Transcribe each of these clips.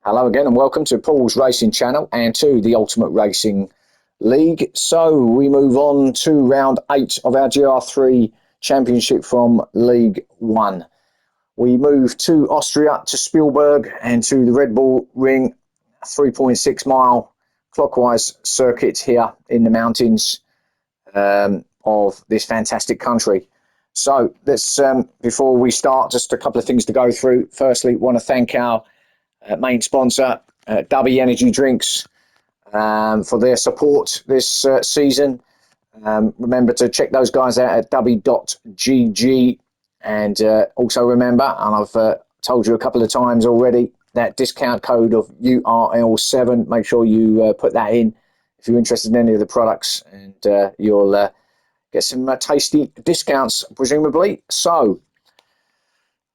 Hello again and welcome to Paul's Racing Channel and to the Ultimate Racing League. So we move on to round 8 of our GR3 Championship from League 1. We move to Austria, to Spielberg and to the Redbull Ring, 3.6 mile clockwise circuit here in the mountains of this fantastic country. So let's, before we start, just a couple of things to go through. Firstly, want to thank our main sponsor, Dubby Energy Drinks, for their support this season. Remember to check those guys out at dubby.gg, and also remember, and I've told you a couple of times already, that discount code of URL7. Make sure you put that in if you're interested in any of the products, and you'll get some tasty discounts, presumably. So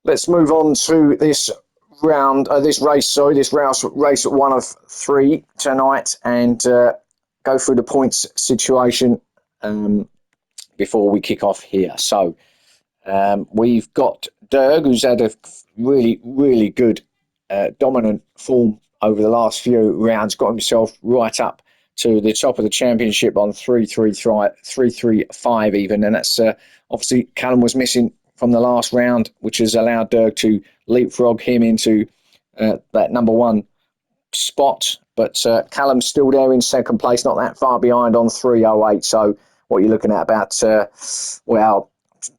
let's move on to this race 1 of 3 tonight, and go through the points situation before we kick off here. So we've got Derg, who's had a really good dominant form over the last few rounds, got himself right up to the top of the championship on 3.35 even, and that's obviously Callum was missing from the last round, which has allowed Derg to leapfrog him into that number 1 spot. But Callum's still there in second place, not that far behind on 3.08. So what you're looking at, about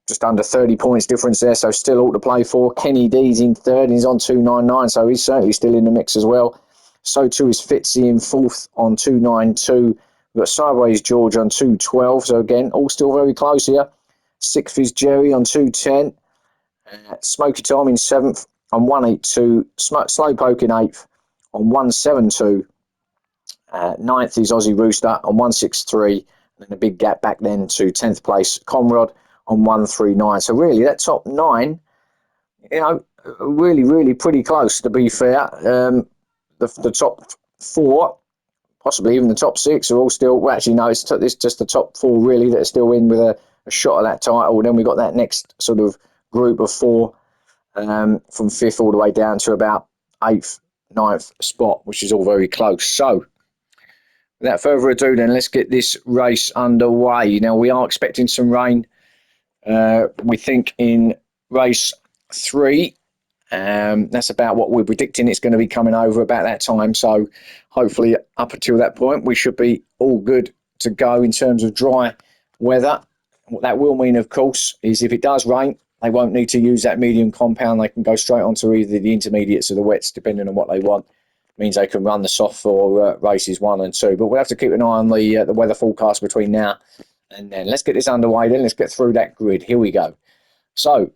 just under 30 points difference there. So still all to play for. Kenny D's in third, and he's on 2.99, so he's certainly still in the mix as well. So too is Fitzy in fourth on 2.92. We've got Sideways George on 2.12. So again, all still very close here. Sixth is Jerry on 2.10. Smoky Tom in 7th on 1.82. Slowpoke in 8th on 1.72. 9th is Aussie Rooster on 1.63. And then a big gap back then to 10th place Comrade on 1.39. So really that top 9, really pretty close, to be fair. The top 4, possibly even the top 6, are all still, well, actually no, it's just the top 4 really that are still in with a shot at that title. Then we got that next sort of group of 4 from 5th all the way down to about 8th, 9th spot, which is all very close. So without further ado, then let's get this race underway. Now we are expecting some rain, we think, in race 3. That's about what we're predicting. It's going to be coming over about that time, so hopefully up until that point we should be all good to go in terms of dry weather. What that will mean, of course, is if it does rain, they won't need to use that medium compound. They can go straight onto either the intermediates or the wets, depending on what they want. It means they can run the soft for races 1 and 2. But we'll have to keep an eye on the weather forecast between now and then. Let's get this underway then. Let's get through that grid. Here we go. So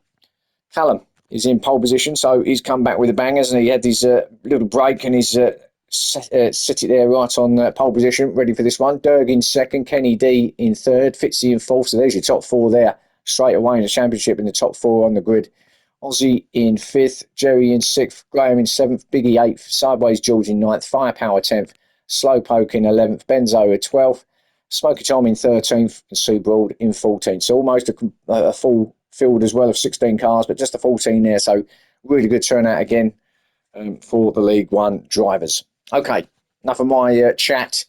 Callum is in pole position, so he's come back with a bang, hasn't he? He had his little break, and he's sit it there right on pole position, ready for this one. Derg in second, Kenny D in third, Fitzy in fourth. So there's your top 4 there straight away in the championship, in the top 4 on the grid. Aussie in 5th, Jerry in 6th, Graham in 7th, Biggie 8th, Sideways George in 9th, Firepower 10th, Slowpoke in 11th, Benzo at 12th, Smoky Tom in 13th, and Sue Broad in 14th. So almost a full field as well of 16 cars, but just a 14 there. So really good turnout again for the League 1 drivers. Okay, enough of my chat.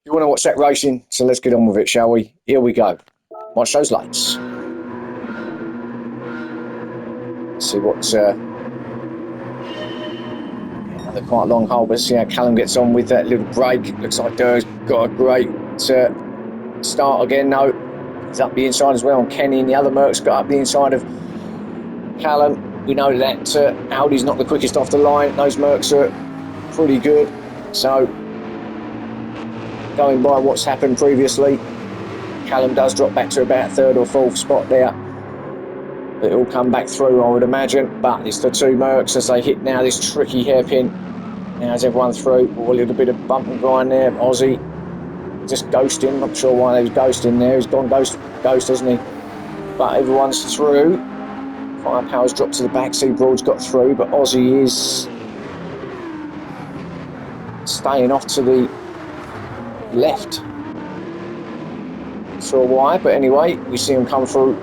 You want to watch that racing, so let's get on with it, shall we? Here we go. Watch those lights. See what's another quite long hole, but see how Callum gets on with that little break. Looks like Durr's got a great start again. No, he's up the inside as well on Kenny, and the other Mercs got up the inside of Callum. We know that Audi's not the quickest off the line. Those Mercs are pretty good. So going by what's happened previously, Callum does drop back to about 3rd or 4th spot there. It'll come back through, I would imagine, but it's the 2 Mercs as they hit now this tricky hairpin. Now as everyone through, a little bit of bump and grind there. Aussie just ghosting, not sure why they was ghosting there. He's gone ghost, hasn't he? But everyone's through. Firepower's dropped to the back, Seabroad's got through, but Aussie is staying off to the left. Not sure why, but anyway, we see him come through.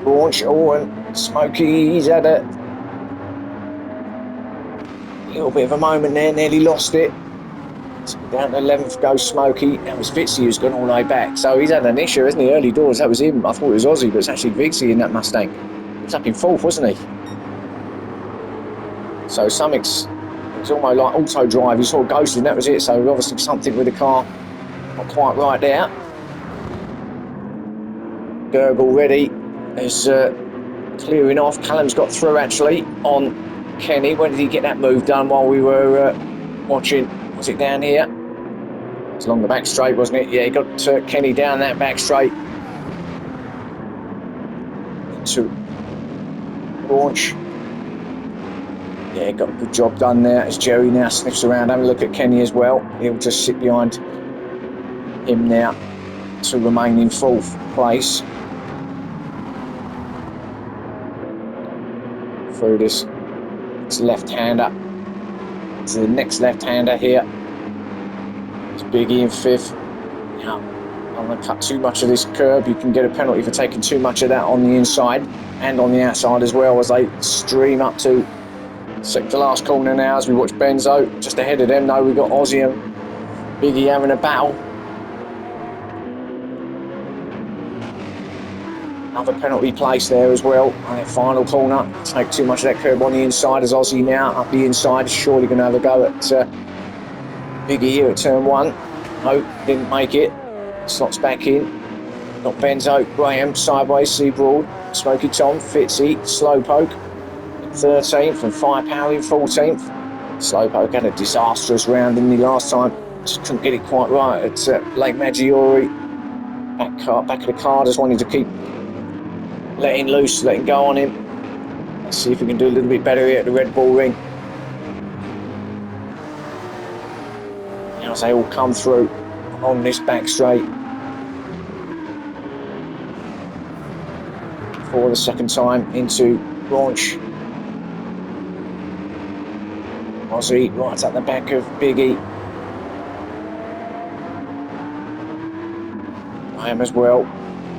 Launch, and Smokey, he's had a little bit of a moment there, nearly lost it. So down to 11th goes Smokey. That was Fitzy who's gone all the way back. So he's had an issue, hasn't he? Early doors, that was him. I thought it was Ozzy, but it's actually Fitzy in that Mustang. He was up in 4th, wasn't he? So something's, it was almost like auto drive. He sort of ghosted, and that was it. So obviously something with the car not quite right there. Gerg already is clearing off. Callum's got through actually on Kenny. When did he get that move done while we were watching? Was it down here? It was along the back straight, wasn't it? Yeah, he got Kenny down that back straight into launch. Yeah, got a good job done there as Jerry now sniffs around, having a look at Kenny as well. He'll just sit behind him now to remain in 4th place. Through this left-hander to the next left-hander here. It's Biggie in 5th. Now, I'm going to cut too much of this curb. You can get a penalty for taking too much of that on the inside and on the outside as well, as they stream up to second to last corner now as we watch Benzo. Just ahead of them though, we've got Ozzy and Biggie having a battle. Another penalty place there as well. And that final corner, take too much of that curb on the inside as Ozzy now up the inside is surely going to have a go at Biggie here at turn 1. No, didn't make it. Slots back in. Got Benzo, Graham, sideways, Seabroad, Smoky Tom, Fitzy, Slowpoke in 13th and Firepower in 14th. Slowpoke had a disastrous round in the last time. Just couldn't get it quite right at Lake Maggiore. Back of the car, just wanted to keep letting loose, letting go on him. Let's see if we can do a little bit better here at the Redbull ring. Now as they all come through on this back straight for the second time into launch. Ozzy right at the back of Biggie. Graham as well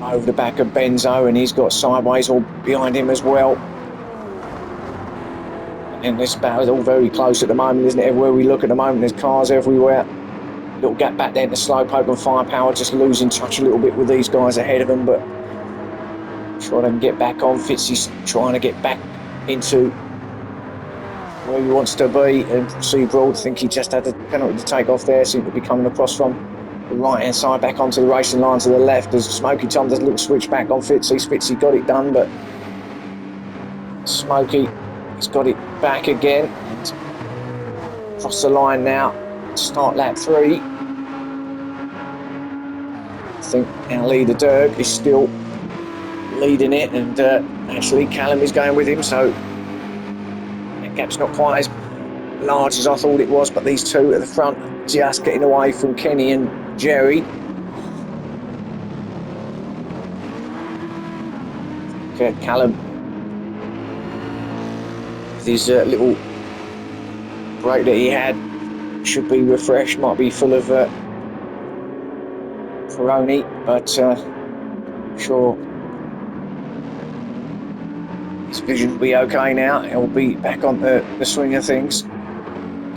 over the back of Benzo, and he's got sideways all behind him as well. And this battle is all very close at the moment, isn't it? Everywhere we look at the moment, there's cars everywhere. Little gap back there to Slowpoke and Firepower, just losing touch a little bit with these guys ahead of them, but I'm sure they can get back on. Fitzy's trying to get back into where he wants to be, and Seabroad, I think he just had a penalty to take off there, seemed to be coming across from the right hand side back onto the racing line to the left as Smoky Tom does a little switch back on Fitzy. Fitzy got it done, but Smoky has got it back again and across the line now to start lap 3. I think our leader Dirk is still leading it, and actually Callum is going with him, so that gap's not quite as large as I thought it was, but these two at the front just getting away from Kenny and Jerry. Okay, Callum with his little break that he had should be refreshed, might be full of Peroni, but sure his vision will be okay now. He'll be back on the swing of things.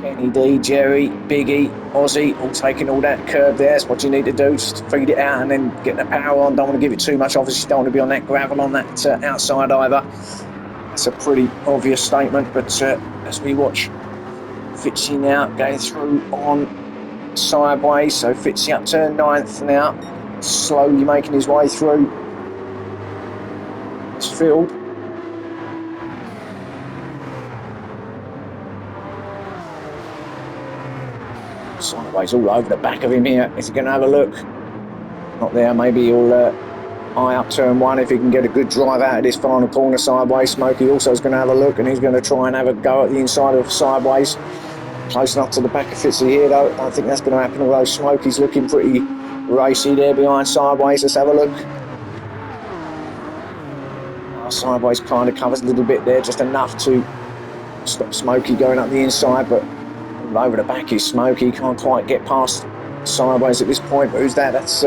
Kenny D, Jerry, Biggie, Ozzy, all taking all that curb there. That's what you need to do, just feed it out and then get the power on. Don't want to give it too much, obviously don't want to be on that gravel on that outside either. That's a pretty obvious statement, but as we watch Fitzy now going through on sideways, so Fitzy up turn 9th now, slowly making his way through this field. Sideways all over the back of him here. Is he going to have a look? Not there. Maybe he'll eye up turn 1 if he can get a good drive out of this final corner sideways. Smokey also is going to have a look, and he's going to try and have a go at the inside of sideways. Close enough to the back of Fitzy here though. I don't think that's going to happen, although Smokey's looking pretty racy there behind sideways. Let's have a look. Sideways kind of covers a little bit there, just enough to stop Smokey going up the inside, but all over the back is Smokey. Can't quite get past sideways at this point, but who's that? That's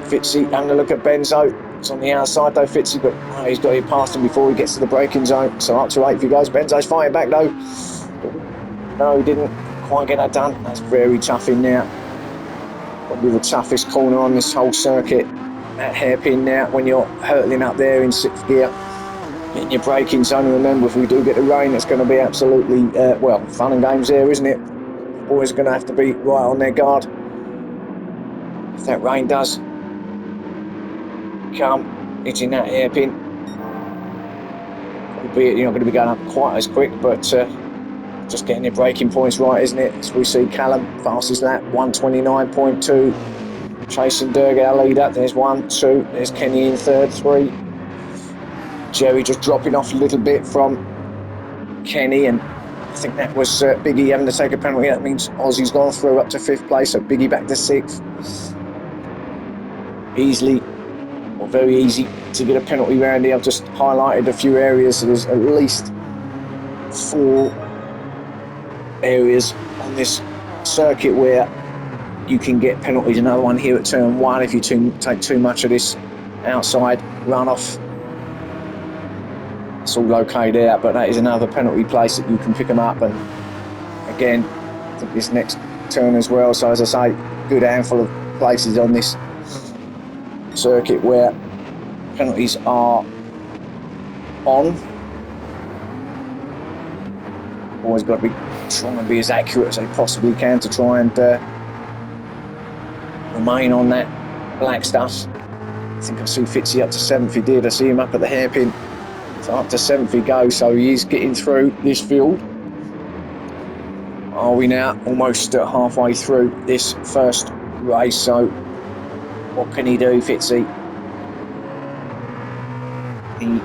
Fitzy having a look at Benzo. It's on the outside though, Fitzy, but he's got it past him before he gets to the braking zone. So up to 8th he goes. Benzo's fighting back though. No, he didn't quite get that done. That's very tough in there. Probably the toughest corner on this whole circuit. That hairpin now, when you're hurtling up there in 6th gear, getting your braking zone. And remember, if we do get the rain, it's going to be absolutely, well, fun and games there, isn't it? The boys are going to have to be right on their guard. If that rain does come, hitting that hairpin, albeit you're not going to be going up quite as quick, but just getting your braking points right, isn't it? As we see Callum, fastest lap, 129.2. Chasing Derg, our leader. There's 1, 2. There's Kenny in 3rd, 3. Jerry just dropping off a little bit from Kenny, and I think that was Biggie having to take a penalty. That means Aussie's gone through up to 5th place, so Biggie back to 6th. Easily, or very easy, to get a penalty, Randy. I've just highlighted a few areas, so there's at least 4 areas on this circuit where you can get penalties. Another one here at turn 1 if you take too much of this outside runoff. It's all okay there, but that is another penalty place that you can pick them up. And again, I think this next turn as well. So as I say, good handful of places on this circuit where penalties are on. Always got to be trying to be as accurate as they possibly can to try and remain on that black stuff. I think I see Fitzy up to 7th. He did. I see him up at the hairpin. So up to 7th he goes. So he is getting through this field. Are we now almost halfway through this first race? So what can he do, Fitzy? He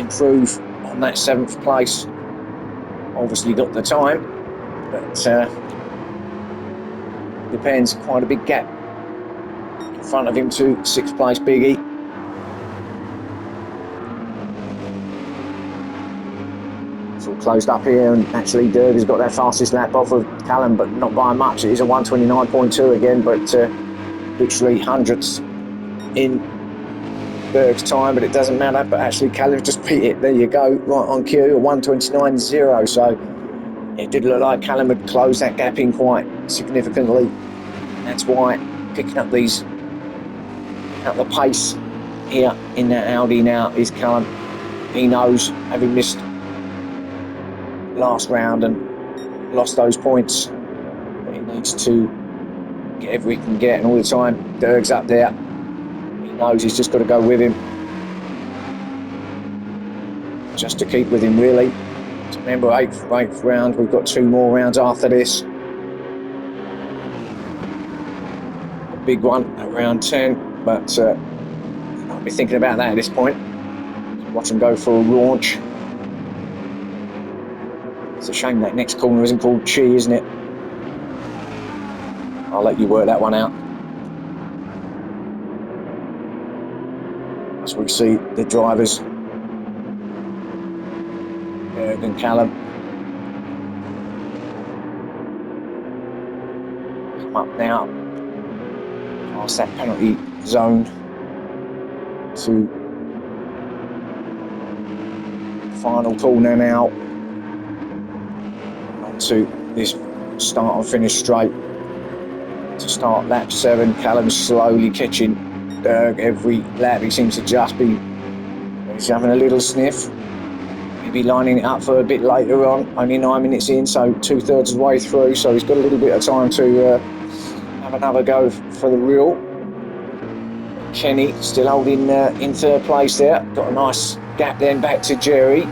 improve on that 7th place. Obviously got the time, but depends. Quite a big gap in front of him to 6th place Biggie. It's all closed up here, and actually Derg has got their fastest lap off of Callum, but not by much. It is a 129.2 again, but literally hundredths in Berg's time, but it doesn't matter. But actually Callum just beat it. There you go, right on cue, a 129.0. So it did look like Callum had closed that gap in quite significantly. That's why picking up the pace here in that Audi now is Callum. He knows, having missed last round and lost those points, that he needs to get every he can get, and all the time Derg's up there. He knows he's just got to go with him, just to keep with him really. So remember, eighth round, we've got 2 more rounds after this. A big one at round 10, but I'll be thinking about that at this point. Watch him go for a launch. It's a shame that next corner isn't called Chi, isn't it? I'll let you work that one out. As we see the drivers, Berg and Callum, come up now past that penalty zone to final corner now. To this start and finish straight to start lap 7. Callum's slowly catching Berg every lap. He seems to just be, he's having a little sniff, maybe lining it up for a bit later on. Only 9 minutes in, so 2/3 of the way through, so he's got a little bit of time to have another go for the real. Kenny still holding in 3rd place there. Got a nice gap then back to Jerry,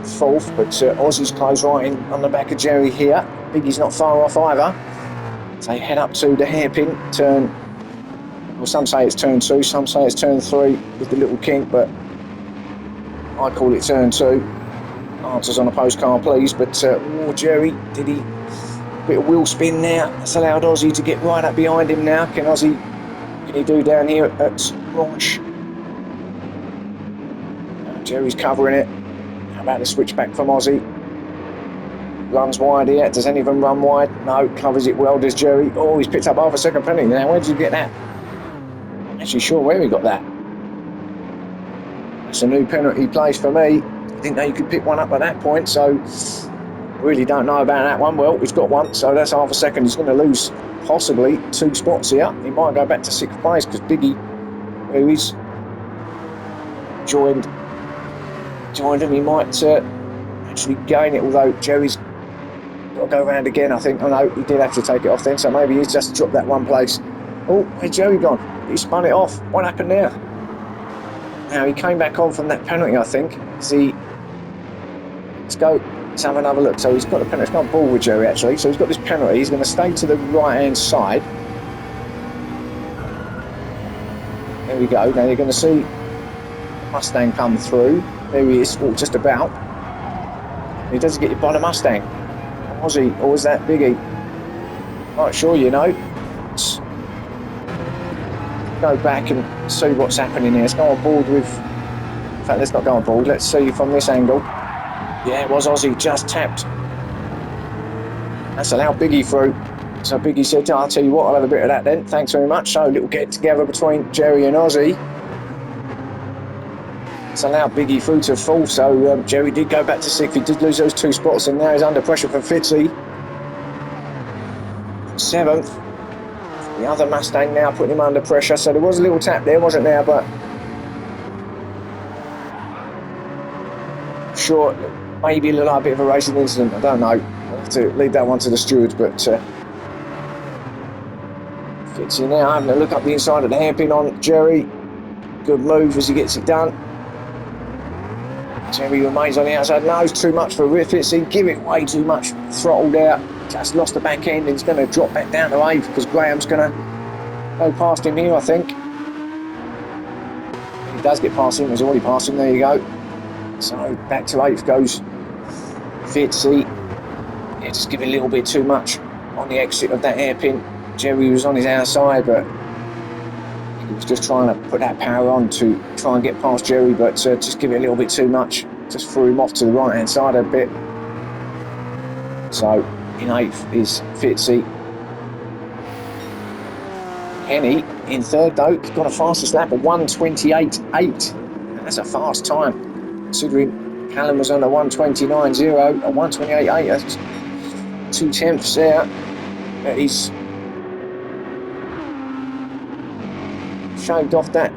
4th, but Aussie's close right in on the back of Jerry here. Biggie's not far off either. So they head up to the hairpin turn. Well, some say it's turn 2, some say it's turn 3 with the little kink, but I call it turn 2. Answers on a postcard, please. But Jerry, did he? Bit of wheel spin there. That's allowed Aussie to get right up behind him now. Can he do down here at launch? Jerry's covering it. How about the switch back from Aussie? Runs wide here. Does any of them run wide? No. Covers it well, does Jerry? Oh, he's picked up half a second penalty. Now, where did you get that? I'm actually sure where he got that. That's a new penalty place for me. I didn't know you could pick one up at that point, so Really don't know about that one. Well, he's got one, so that's half a second. He's going to lose possibly 2 spots here. He might go back to 6th place because Biggie, who is joined him, he might actually gain it, although Jerry's got to go round again, I think. Oh no, he did have to take it off then, so maybe he's just dropped that one place. Oh, where's Jerry gone? He spun it off. What happened there? Now, he came back on from that penalty, I think. Let's go. Let's have another look. So he's got the penalty. It's not ball with Jerry, actually. So he's got this penalty. He's going to stay to the right-hand side. There we go. Now you're going to see Mustang come through. There he is. Oh, just about. He doesn't get hit by the Mustang. Was he? Or was that Biggie? Not sure, you know. Let's go back and see what's happening here. Let's go on board with... In fact, let's not go on board. Let's see from this angle. Yeah, it was Ozzy. Just tapped. That's allowed Biggie through. So Biggie said, I'll tell you what, I'll have a bit of that then. Thanks very much. So a little get together between Jerry and Ozzy. It's allowed Biggie through to 4th. So Jerry did go back to 6th. He did lose those 2 spots, and now he's under pressure from Fitzy. 7th. The other Mustang now putting him under pressure. So there was a little tap there, wasn't there? But sure, maybe a little bit of a racing incident. I don't know. I'll have to leave that one to the stewards. But Fitzy now having a look up the inside of the hairpin on Jerry. Good move as he gets it done. Jerry remains on the outside. No, it's too much for Fitzy. Give it way too much. Throttled out. Just lost the back end. And he's going to drop back down to 8th because Graham's going to go past him here, I think. He does get past him. He's already past him. There you go. So back to 8th goes Fitzy. Yeah, just give it a little bit too much on the exit of that hairpin. Jerry was on his outside, but he was just trying to put that power on to try and get past Jerry, but just give it a little bit too much. Just threw him off to the right-hand side a bit. So in 8th is Fitzy. Kenny in 3rd though. He's got a fastest lap of 1:28.8. That's a fast time, considering Callum was on a 1:29.0, a 1:28.8. That's 2/10 there. He's shaved off that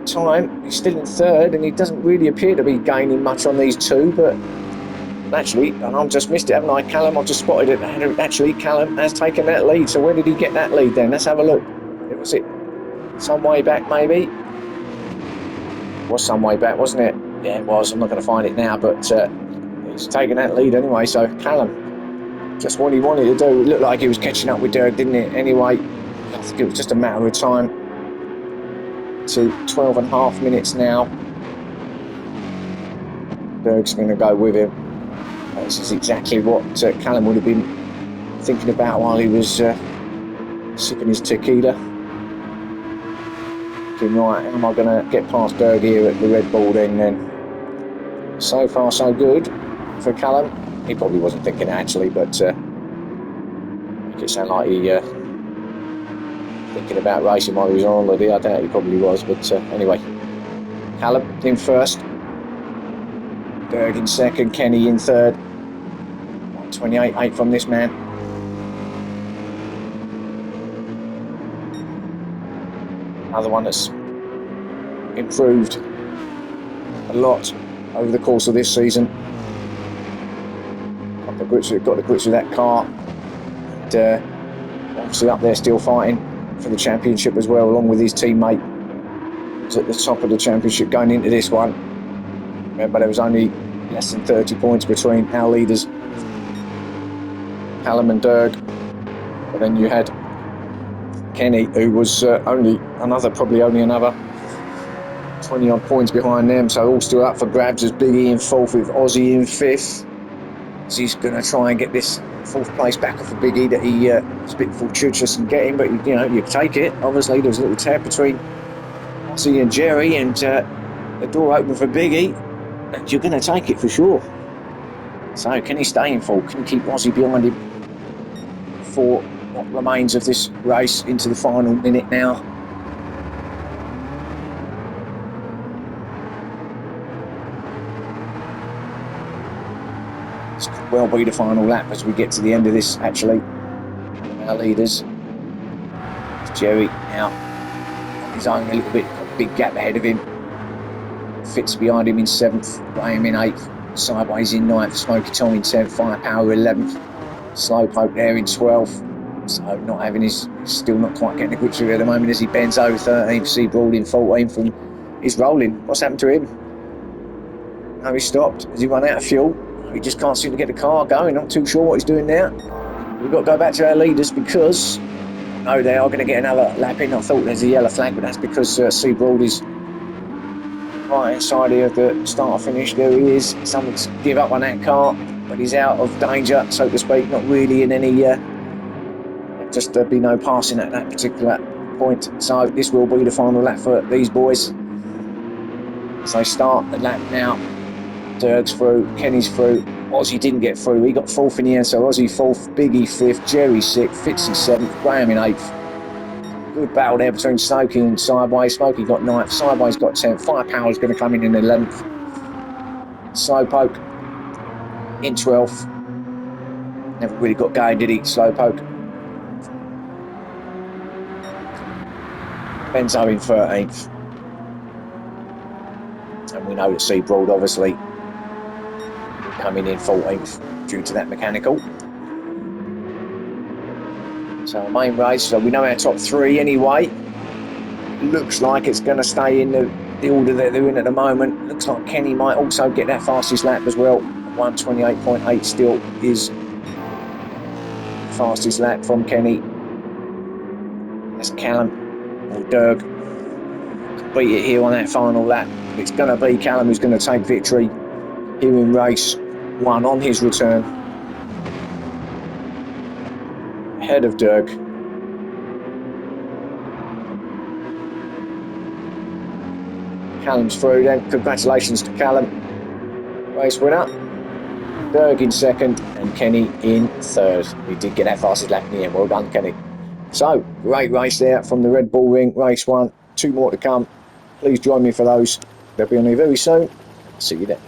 time. He's still in 3rd, and he doesn't really appear to be gaining much on these 2, but actually, and I've just missed it, haven't I, Callum? I've just spotted it. Actually, Callum has taken that lead. So where did he get that lead then? Let's have a look. Was it some way back, maybe? It was some way back, wasn't it? Yeah, it was. I'm not going to find it now, but he's taken that lead anyway. So Callum, just what he wanted to do. It looked like he was catching up with Dirk, didn't it? Anyway, I think it was just a matter of time. To 12.5 minutes now. Berg's going to go with him. This is exactly what Callum would have been thinking about while he was sipping his tequila. Thinking, right, how am I going to get past Berg here at the Redbull then? So far, so good for Callum. He probably wasn't thinking actually, but make it sound like he thinking about racing while he was on holiday. I doubt he probably was, but anyway. Callum in 1st. Berg in 2nd, Kenny in 3rd. 1:28.8 from this man. Another one that's improved a lot over the course of this season. Got the grips with that car, and obviously up there still fighting for the championship as well, along with his teammate who's at the top of the championship going into this one. Remember, there was only less than 30 points between our leaders, Callum and Dirk. But then you had Kenny, who was probably only another 20 odd points behind them, so all still up for grabs as Biggie in 4th with Ozzy in 5th. So he's going to try and get this 4th place back off of Biggie that he was a bit fortuitous in getting, but you know, you take it. Obviously there was a little tap between Ozzy and Jerry, and the door open for Biggie, and you're going to take it for sure. So can he stay in 4th? Can he keep Ozzy behind him for what remains of this race into the final minute now? This could well be the final lap as we get to the end of this, actually. Our leaders. It's Jerry now on his own a little bit, got a big gap ahead of him. Fitz behind him in 7th, Graham in 8th, Sideways in 9th, Smoky Tom in 10th, Firepower 11th, Slowpoke there in 12th. So not having his, still not quite getting the grips with it at the moment as he bends over 13th, Seabroad in 14th, and he's rolling. What's happened to him? No, he stopped. Has he run out of fuel? He just can't seem to get the car going. Not too sure what he's doing now. We've got to go back to our leaders because no, they are going to get another lap in. I thought there's a yellow flag, but that's because Seabroad is right inside here of the start finish. There he is. Someone's give up on that car, but he's out of danger, so to speak. Not really in any just be no passing at that particular point. So this will be the final lap for these boys. So start the lap now. Dirk's through, Kenny's through, Ozzy didn't get through, he got 4th in the end, so Ozzy 4th, Biggie 5th, Jerry 6th, Fitzy 7th, Graham in 8th. Good battle there between Smokey and Sideways. Smokey got 9th, Sideways got 10th, Firepower's going to come in 11th. Slowpoke in 12th. Never really got going, did he, Slowpoke? Benzo in 13th. And we know that Seabroad obviously coming in 14th due to that mechanical. So our main race, so we know our top 3 anyway. Looks like it's going to stay in the order that they're in at the moment. Looks like Kenny might also get that fastest lap as well. 1:28.8 still is fastest lap from Kenny. That's Callum or Dirk. Beat it here on that final lap. It's going to be Callum who's going to take victory here in race 1 on his return. Ahead of Dirk. Callum's through then. Congratulations to Callum. Race winner. Dirk in 2nd and Kenny in 3rd. He did get that fastest lap in the end. Well done, Kenny. So, great race there from the Red Bull Ring. Race 1. 2 more to come. Please join me for those. They'll be on here very soon. See you then.